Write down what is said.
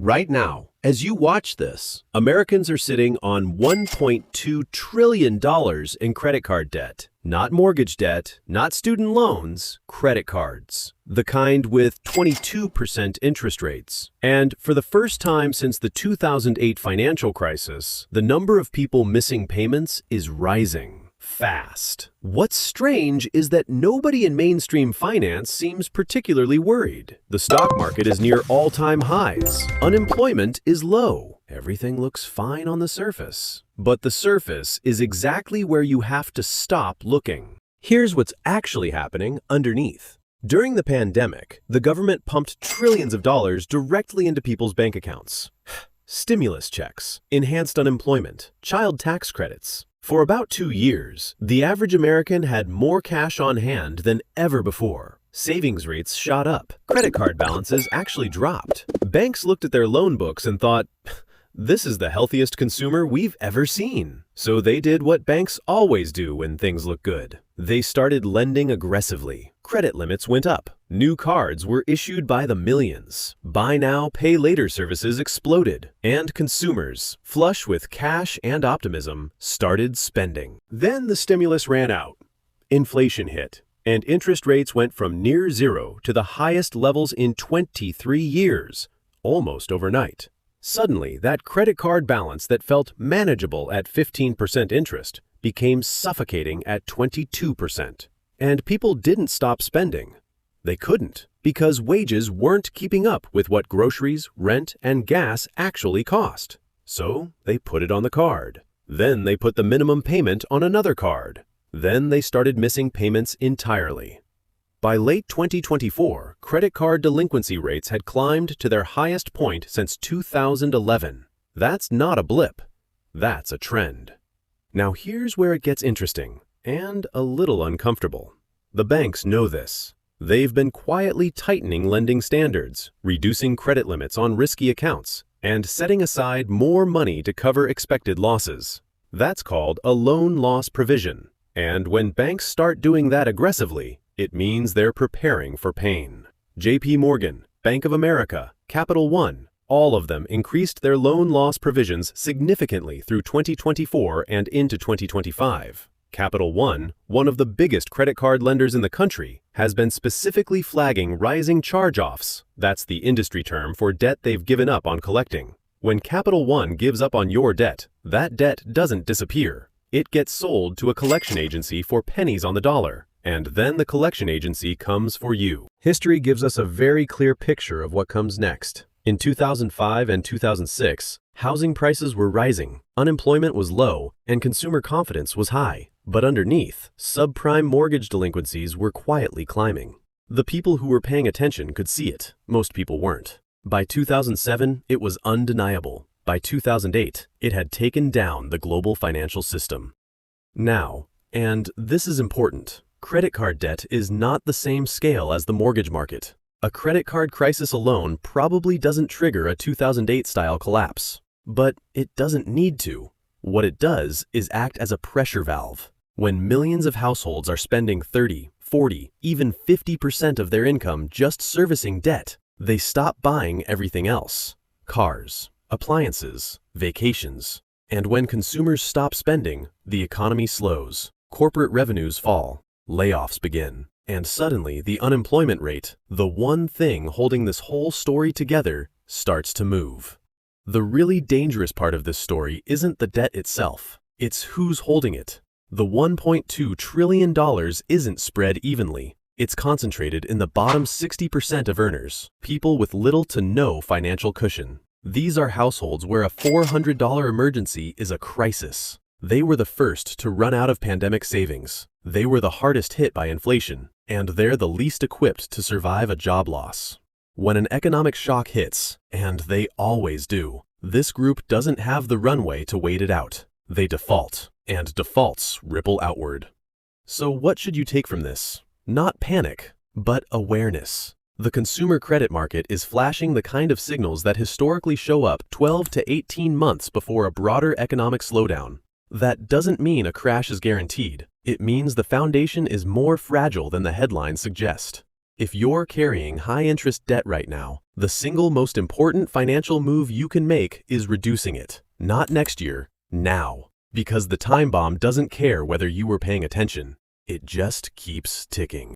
Right now, as you watch this, Americans are sitting on $1.2 trillion in credit card debt. Not mortgage debt, not student loans, credit cards. The kind with 22% interest rates. And for the first time since the 2008 financial crisis, the number of people missing payments is rising fast. What's strange is that nobody in mainstream finance seems particularly worried. The stock market is near all-time highs. Unemployment is low. Everything looks fine on the surface. But the surface is exactly where you have to stop looking. Here's what's actually happening underneath. During the pandemic, the government pumped trillions of dollars directly into people's bank accounts. Stimulus checks, enhanced unemployment, child tax credits. For about 2 years, the average American had more cash on hand than ever before. Savings rates shot up. Credit card balances actually dropped. Banks looked at their loan books and thought, this is the healthiest consumer we've ever seen. So they did what banks always do when things look good. They started lending aggressively. Credit limits went up. New cards were issued by the millions. Buy now, pay later services exploded. And consumers, flush with cash and optimism, started spending. Then the stimulus ran out. Inflation hit. And interest rates went from near zero to the highest levels in 23 years, almost overnight. Suddenly, that credit card balance that felt manageable at 15% interest became suffocating at 22%. And people didn't stop spending. They couldn't, because wages weren't keeping up with what groceries, rent, and gas actually cost. So they put it on the card. Then they put the minimum payment on another card. Then they started missing payments entirely. By late 2024, credit card delinquency rates had climbed to their highest point since 2011. That's not a blip. That's a trend. Now here's where it gets interesting and a little uncomfortable. The banks know this. They've been quietly tightening lending standards, reducing credit limits on risky accounts, and setting aside more money to cover expected losses. That's called a loan loss provision. And when banks start doing that aggressively, it means they're preparing for pain. JP Morgan, Bank of America, Capital One, all of them increased their loan loss provisions significantly through 2024 and into 2025. Capital One, one of the biggest credit card lenders in the country, has been specifically flagging rising charge-offs. That's the industry term for debt they've given up on collecting. When Capital One gives up on your debt, that debt doesn't disappear. It gets sold to a collection agency for pennies on the dollar. And then the collection agency comes for you. History gives us a very clear picture of what comes next. In 2005 and 2006, housing prices were rising, unemployment was low, and consumer confidence was high. But underneath, subprime mortgage delinquencies were quietly climbing. The people who were paying attention could see it. Most people weren't. By 2007, it was undeniable. By 2008, it had taken down the global financial system. Now, and this is important, credit card debt is not the same scale as the mortgage market. A credit card crisis alone probably doesn't trigger a 2008-style collapse. But it doesn't need to. What it does is act as a pressure valve. When millions of households are spending 30, 40, even 50% of their income just servicing debt, they stop buying everything else. Cars, appliances, vacations. And when consumers stop spending, the economy slows. Corporate revenues fall. Layoffs begin, and suddenly the unemployment rate, the one thing holding this whole story together, starts to move. The really dangerous part of this story isn't the debt itself, it's who's holding it. The $1.2 trillion isn't spread evenly. It's concentrated in the bottom 60% of earners, people with little to no financial cushion. These are households where a $400 emergency is a crisis. They were the first to run out of pandemic savings. They were the hardest hit by inflation, and they're the least equipped to survive a job loss. When an economic shock hits, and they always do, this group doesn't have the runway to wait it out. They default, and defaults ripple outward. So what should you take from this? Not panic, but awareness. The consumer credit market is flashing the kind of signals that historically show up 12 to 18 months before a broader economic slowdown. That doesn't mean a crash is guaranteed. It means the foundation is more fragile than the headlines suggest. If you're carrying high-interest debt right now, the single most important financial move you can make is reducing it. Not next year, now. Because the time bomb doesn't care whether you were paying attention. It just keeps ticking.